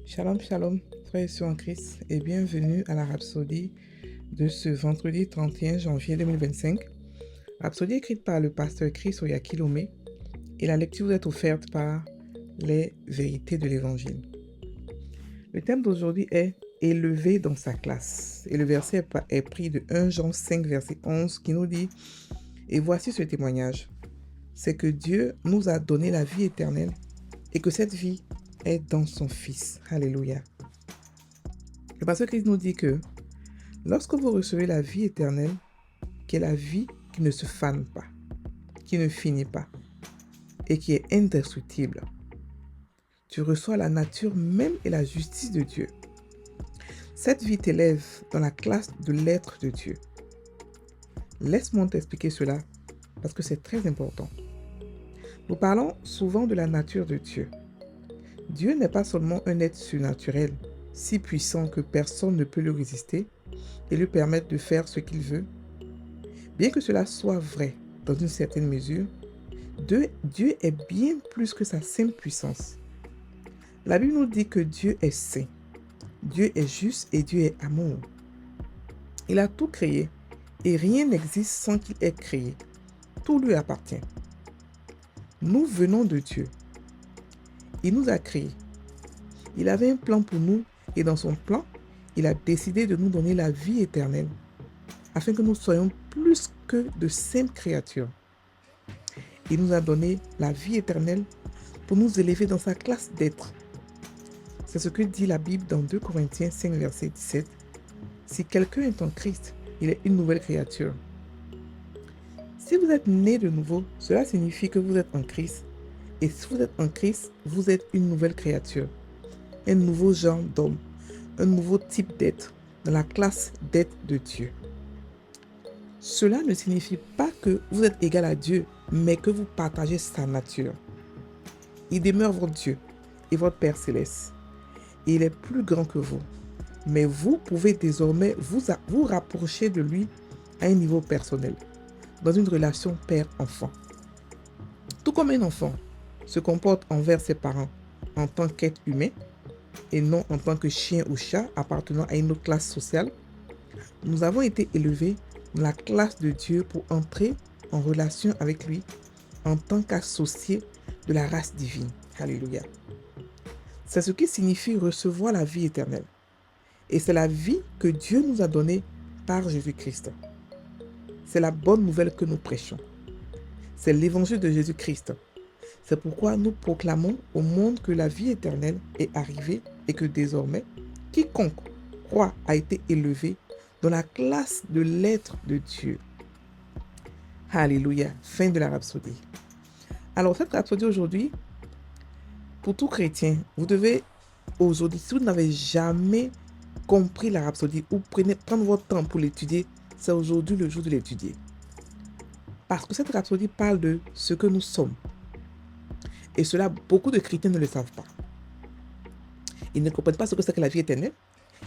Shalom, shalom, frères et sœurs en Christ, et bienvenue à la Rhapsodie de ce vendredi 31 janvier 2025. Rhapsodie écrite par le pasteur Chris Oyakilome, et la lecture vous est offerte par les vérités de l'Évangile. Le thème d'aujourd'hui est « Élevé dans sa classe » et le verset est pris de 1 Jean 5, verset 11 qui nous dit « Et voici ce témoignage, c'est que Dieu nous a donné la vie éternelle et que cette vie est dans son Fils. » Alléluia. Le pasteur Christ nous dit que lorsque vous recevez la vie éternelle, qui est la vie qui ne se fane pas, qui ne finit pas et qui est indestructible, tu reçois la nature même et la justice de Dieu. Cette vie t'élève dans la classe de l'être de Dieu. Laisse-moi t'expliquer cela parce que c'est très important. Nous parlons souvent de la nature de Dieu. Dieu n'est pas seulement un être surnaturel, si puissant que personne ne peut le résister et lui permettre de faire ce qu'il veut. Bien que cela soit vrai dans une certaine mesure, Dieu est bien plus que sa simple puissance. La Bible nous dit que Dieu est saint, Dieu est juste et Dieu est amour. Il a tout créé et rien n'existe sans qu'il ait créé. Tout lui appartient. Nous venons de Dieu. Il nous a créés. Il avait un plan pour nous et dans son plan, il a décidé de nous donner la vie éternelle afin que nous soyons plus que de simples créatures. Il nous a donné la vie éternelle pour nous élever dans sa classe d'être. C'est ce que dit la Bible dans 2 Corinthiens 5, verset 17. Si quelqu'un est en Christ, il est une nouvelle créature. Si vous êtes né de nouveau, cela signifie que vous êtes en Christ. Et si vous êtes en Christ, vous êtes une nouvelle créature. Un nouveau genre d'homme, un nouveau type d'être, dans la classe d'être de Dieu. Cela ne signifie pas que vous êtes égal à Dieu, mais que vous partagez sa nature. Il demeure votre Dieu et votre Père céleste. Et il est plus grand que vous. Mais vous pouvez désormais vous rapprocher de lui à un niveau personnel, dans une relation père-enfant. Tout comme un enfant se comporte envers ses parents en tant qu'être humain, et non en tant que chien ou chat appartenant à une autre classe sociale, nous avons été élevés dans la classe de Dieu pour entrer en relation avec lui en tant qu'associés de la race divine. Alléluia. C'est ce qui signifie recevoir la vie éternelle. Et c'est la vie que Dieu nous a donnée par Jésus-Christ. C'est la bonne nouvelle que nous prêchons. C'est l'évangile de Jésus-Christ. C'est pourquoi nous proclamons au monde que la vie éternelle est arrivée et que désormais, quiconque croit a été élevé dans la classe de l'être de Dieu. Alléluia. Fin de la rhapsodie. Alors, cette rhapsodie aujourd'hui, pour tout chrétien, vous devez aujourd'hui, si vous n'avez jamais compris la rhapsodie ou prendre votre temps pour l'étudier, c'est aujourd'hui le jour de l'étudier. Parce que cette rhapsodie parle de ce que nous sommes. Et cela, beaucoup de chrétiens ne le savent pas. Ils ne comprennent pas ce que c'est que la vie éternelle.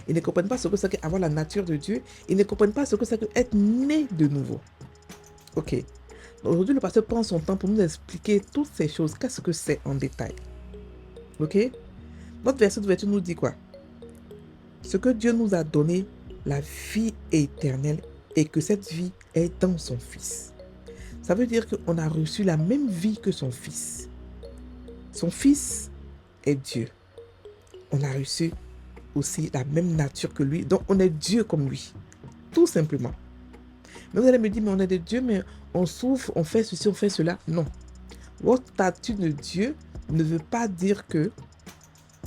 Ils ne comprennent pas ce que c'est qu'avoir la nature de Dieu. Ils ne comprennent pas ce que c'est qu'être né de nouveau. Ok. Aujourd'hui, le pasteur prend son temps pour nous expliquer toutes ces choses. Qu'est-ce que c'est en détail? Ok. Notre verset d'ouverture nous dit quoi? Ce que Dieu nous a donné, la vie éternelle, et que cette vie est dans son Fils. Ça veut dire qu'on a reçu la même vie que son Fils. Son Fils est Dieu. On a reçu aussi la même nature que lui, donc on est Dieu comme lui, tout simplement. Mais vous allez me dire, mais on est des dieux, mais on souffre, on fait ceci, on fait cela. Non. Votre statut de Dieu ne veut pas dire que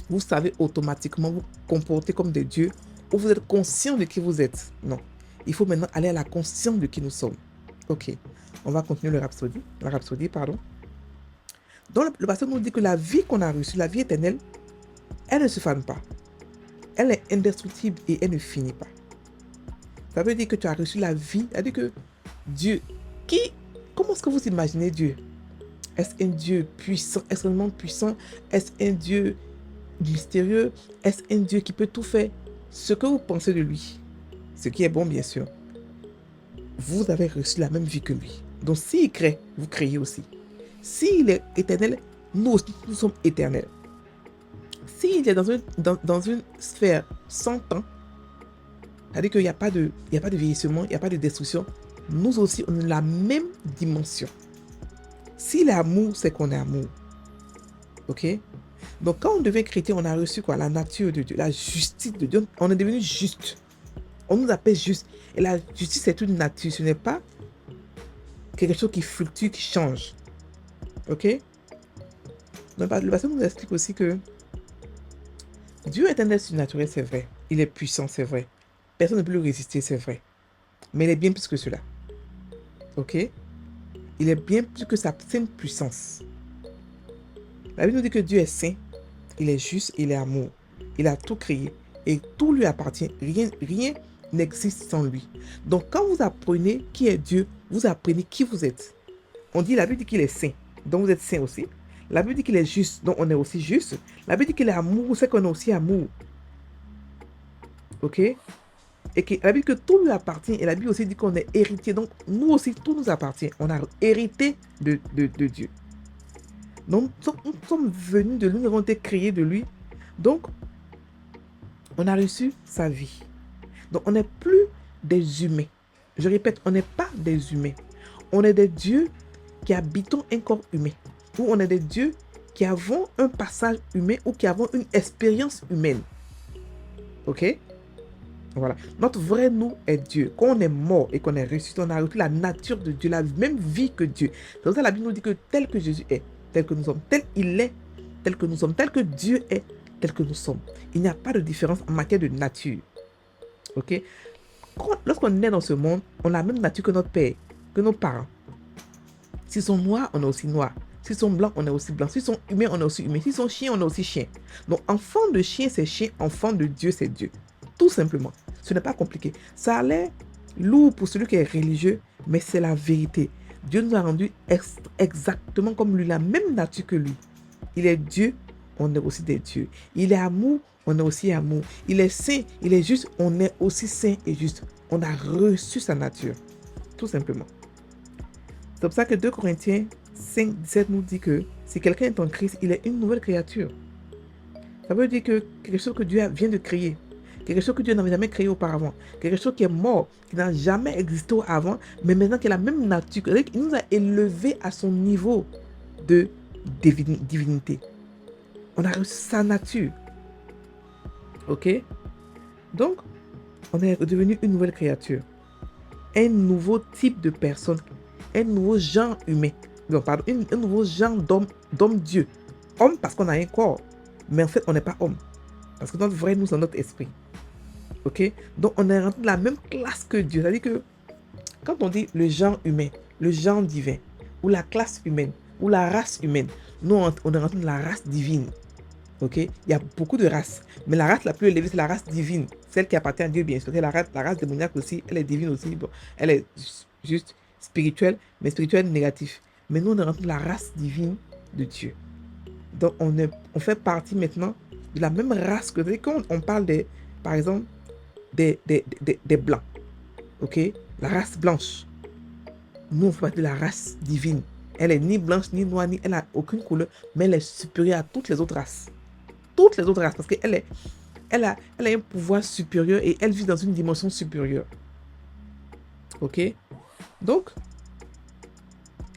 vous savez automatiquement vous comporter comme des dieux ou vous êtes conscient de qui vous êtes. Non. Il faut maintenant aller à la conscience de qui nous sommes. Ok. On va continuer la rhapsodie. Donc le pasteur nous dit que la vie qu'on a reçue, la vie éternelle, elle ne se fane pas. Elle est indestructible et elle ne finit pas. Ça veut dire que tu as reçu la vie. Ça veut dire que Dieu, comment est-ce que vous imaginez Dieu? Est-ce un Dieu puissant, extrêmement puissant? Est-ce un Dieu mystérieux? Est-ce un Dieu qui peut tout faire? Ce que vous pensez de lui, ce qui est bon bien sûr, vous avez reçu la même vie que lui. Donc s'il crée, vous créez aussi. S'il est éternel, nous aussi, nous sommes éternels. s'il est dans une sphère sans temps, c'est-à-dire qu'il n'y a pas de vieillissement, il n'y a pas de destruction, nous aussi, on a la même dimension. S'il est amour, c'est qu'on est amour. Ok? Donc, quand on devient chrétien, on a reçu quoi? La nature de Dieu, la justice de Dieu. On est devenu juste. On nous appelle juste. Et la justice, c'est une nature. Ce n'est pas quelque chose qui fluctue, qui change. Ok? Donc, le pasteur nous explique aussi que Dieu est un être surnaturel, c'est vrai. Il est puissant, c'est vrai. Personne ne peut le résister, c'est vrai. Mais il est bien plus que cela. Ok? Il est bien plus que sa sainte puissance. La Bible nous dit que Dieu est saint, il est juste, il est amour. Il a tout créé et tout lui appartient. Rien n'existe sans lui. Donc, quand vous apprenez qui est Dieu, vous apprenez qui vous êtes. La Bible dit qu'il est saint, donc vous êtes saint aussi. La Bible dit qu'il est juste, donc on est aussi juste. La Bible dit qu'il est amour, c'est qu'on est aussi amour. Ok? Et que la Bible dit que tout lui appartient. Et la Bible aussi dit qu'on est héritier. Donc, nous aussi, tout nous appartient. On a hérité de Dieu. Donc, nous sommes venus de lui, nous avons été créés de lui. Donc, on a reçu sa vie. Donc, on n'est plus des humains. Je répète, on n'est pas des humains. On est des dieux qui habitons un corps humain. Ou on est des dieux qui avons un passage humain ou qui avons une expérience humaine. Ok? Voilà. Notre vrai nous est Dieu. Quand on est mort et qu'on est ressuscité, on a reçu la nature de Dieu, la même vie que Dieu. C'est pour ça que la Bible nous dit que tel que Jésus est, tel que nous sommes, tel il est, tel que nous sommes, tel que Dieu est, tel que nous sommes. Il n'y a pas de différence en matière de nature. Ok? Lorsqu'on est dans ce monde, on a la même nature que notre père, que nos parents. S'ils sont noirs, on est aussi noirs. S'ils sont blancs, on est aussi blancs. S'ils sont humains, on est aussi humains. S'ils sont chiens, on est aussi chiens. Donc, enfant de chien, c'est chien. Enfant de Dieu, c'est Dieu. Tout simplement. Ce n'est pas compliqué. Ça a l'air lourd pour celui qui est religieux, mais c'est la vérité. Dieu nous a rendus exactement comme lui, la même nature que lui. Il est Dieu, on est aussi des dieux. Il est amour, on est aussi amour. Il est saint, il est juste, on est aussi saint et juste. On a reçu sa nature. Tout simplement. C'est pour ça que 2 Corinthiens 5, 17 nous dit que si quelqu'un est en Christ, il est une nouvelle créature. Ça veut dire que quelque chose que Dieu vient de créer, quelque chose que Dieu n'avait jamais créé auparavant, quelque chose qui est mort, qui n'a jamais existé avant, mais maintenant qui a la même nature. Il nous a élevés à son niveau de divinité. On a reçu sa nature. Ok? Donc, on est devenu une nouvelle créature. Un nouveau type de personne. Un nouveau genre humain. Non, pardon, un nouveau genre d'homme-dieu. Homme parce qu'on a un corps. Mais en fait, on n'est pas homme. Parce que notre vrai nous, c'est notre esprit. Ok? Donc, on est rentré dans la même classe que Dieu. C'est-à-dire que quand on dit le genre humain, le genre divin, ou la classe humaine, ou la race humaine, nous, on est rentré dans la race divine. Ok? Il y a beaucoup de races. Mais la race la plus élevée, c'est la race divine. Celle qui appartient à Dieu, bien sûr. La race démoniaque aussi, elle est divine aussi. Bon, elle est juste spirituelle, mais spirituelle négative. Mais nous, on est rentré dans la race divine de Dieu. Donc, on fait partie maintenant de la même race que quand on parle par exemple, des blancs. Ok? La race blanche. Nous, on fait partie de la race divine. Elle est ni blanche, ni noire, elle n'a aucune couleur, mais elle est supérieure à toutes les autres races. Toutes les autres races, parce qu'elle a un pouvoir supérieur et elle vit dans une dimension supérieure. Ok? Donc,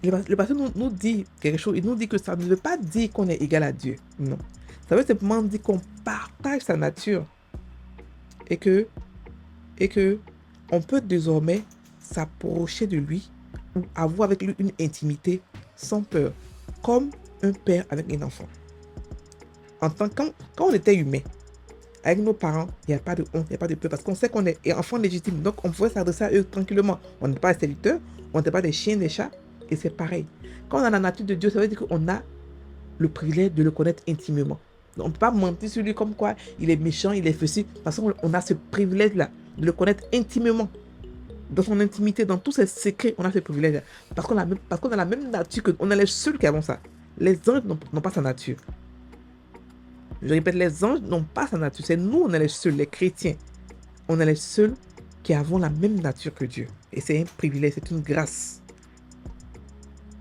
le pasteur nous dit quelque chose. Il nous dit que ça ne veut pas dire qu'on est égal à Dieu. Non. Ça veut simplement dire qu'on partage sa nature. Et que on peut désormais s'approcher de lui ou avoir avec lui une intimité sans peur. Comme un père avec un enfant. Quand on était humain, avec nos parents, il n'y a pas de honte, il n'y a pas de peur, parce qu'on sait qu'on est enfant légitime, donc on pouvait s'adresser à eux tranquillement. On n'est pas des serviteurs, on n'est pas des chiens, des chats, et c'est pareil. Quand on a la nature de Dieu, ça veut dire qu'on a le privilège de le connaître intimement. Donc, on ne peut pas mentir sur lui comme quoi il est méchant, il est faussé, parce qu'on a ce privilège-là, de le connaître intimement. Dans son intimité, dans tous ses secrets, on a ce privilège-là. Parce qu'on a la même nature, on est les seuls qui avons ça. Les anges n'ont pas sa nature. Je répète, les anges n'ont pas sa nature. C'est nous, on est les seuls, les chrétiens. On est les seuls qui avons la même nature que Dieu. Et c'est un privilège, c'est une grâce.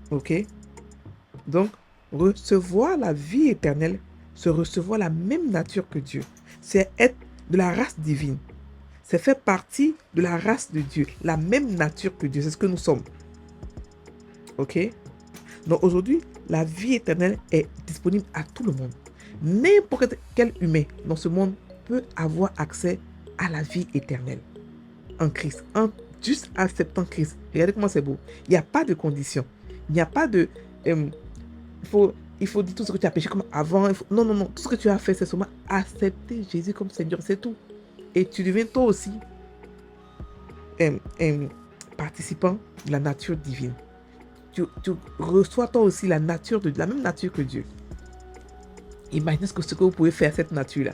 Ok? Donc, recevoir la vie éternelle c'est recevoir la même nature que Dieu. C'est être de la race divine. C'est faire partie de la race de Dieu, la même nature que Dieu. C'est ce que nous sommes. Ok? Donc aujourd'hui, la vie éternelle est disponible à tout le monde. N'importe quel humain dans ce monde peut avoir accès à la vie éternelle en Christ, en juste acceptant Christ. Regardez comment c'est beau. Il n'y a pas de condition. Il n'y a pas de... il faut dire tout ce que tu as péché comme avant. Non, non, non. Tout ce que tu as fait, c'est seulement accepter Jésus comme Seigneur. C'est tout. Et tu deviens toi aussi participant de la nature divine. Tu reçois toi aussi la même nature que Dieu. Imaginez ce que vous pouvez faire à cette nature-là.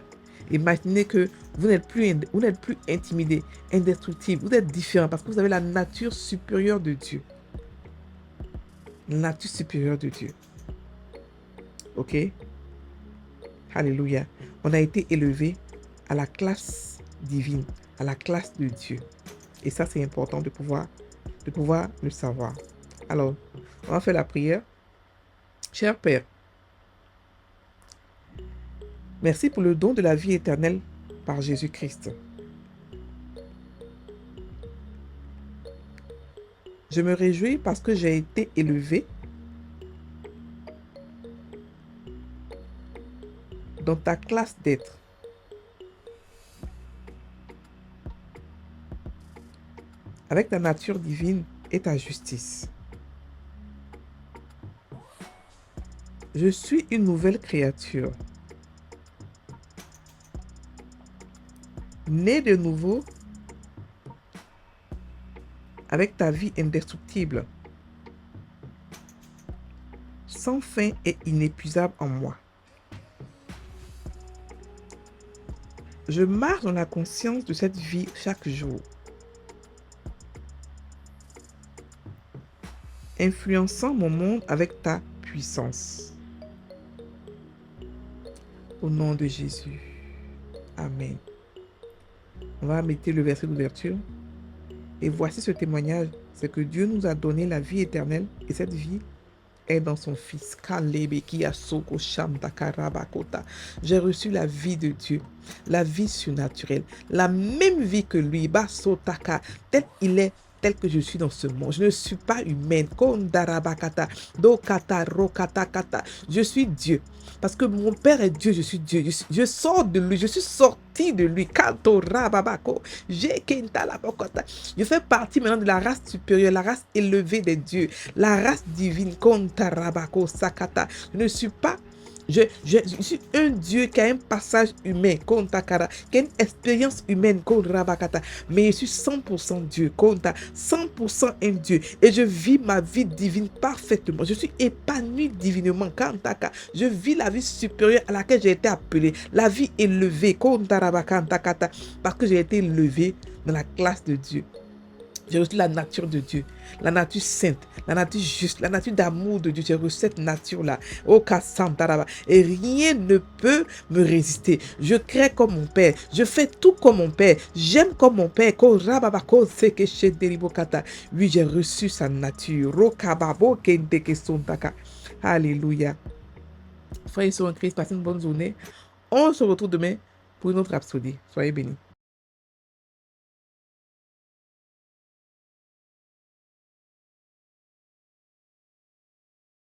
Imaginez que vous n'êtes plus intimidé, indestructible, vous êtes différent parce que vous avez la nature supérieure de Dieu. La nature supérieure de Dieu. Ok? Alléluia. On a été élevé à la classe divine, à la classe de Dieu. Et ça, c'est important de pouvoir le savoir. Alors, on va faire la prière. Cher Père, merci pour le don de la vie éternelle par Jésus-Christ. Je me réjouis parce que j'ai été élevé dans ta classe d'être. Avec ta nature divine et ta justice. Je suis une nouvelle créature. Née de nouveau avec ta vie indestructible, sans fin et inépuisable en moi. Je marche dans la conscience de cette vie chaque jour, influençant mon monde avec ta puissance. Au nom de Jésus. Amen. On va mettre le verset d'ouverture. Et voici ce témoignage, c'est que Dieu nous a donné la vie éternelle et cette vie est dans son Fils. J'ai reçu la vie de Dieu, la vie surnaturelle, la même vie que lui, tel il est, tel que je suis dans ce monde. Je ne suis pas humaine. Je suis Dieu. Parce que mon Père est Dieu, je suis Dieu. Je sors de lui, je suis sorti de lui. Je fais partie maintenant de la race supérieure, la race élevée des dieux, la race divine. Je ne suis pas... Je suis un Dieu qui a un passage humain, qui a une expérience humaine, mais je suis 100% Dieu, 100% un Dieu. Et je vis ma vie divine parfaitement. Je suis épanoui divinement. Je vis la vie supérieure à laquelle j'ai été appelé, la vie élevée, parce que j'ai été élevé dans la classe de Dieu. J'ai reçu la nature de Dieu, la nature sainte, la nature juste, la nature d'amour de Dieu. J'ai reçu cette nature-là. Et rien ne peut me résister. Je crée comme mon Père. Je fais tout comme mon Père. J'aime comme mon Père. Oui, j'ai reçu sa nature. Alléluia. Frères et sœurs en Christ, passez une bonne journée. On se retrouve demain pour une autre rhapsodie. Soyez bénis.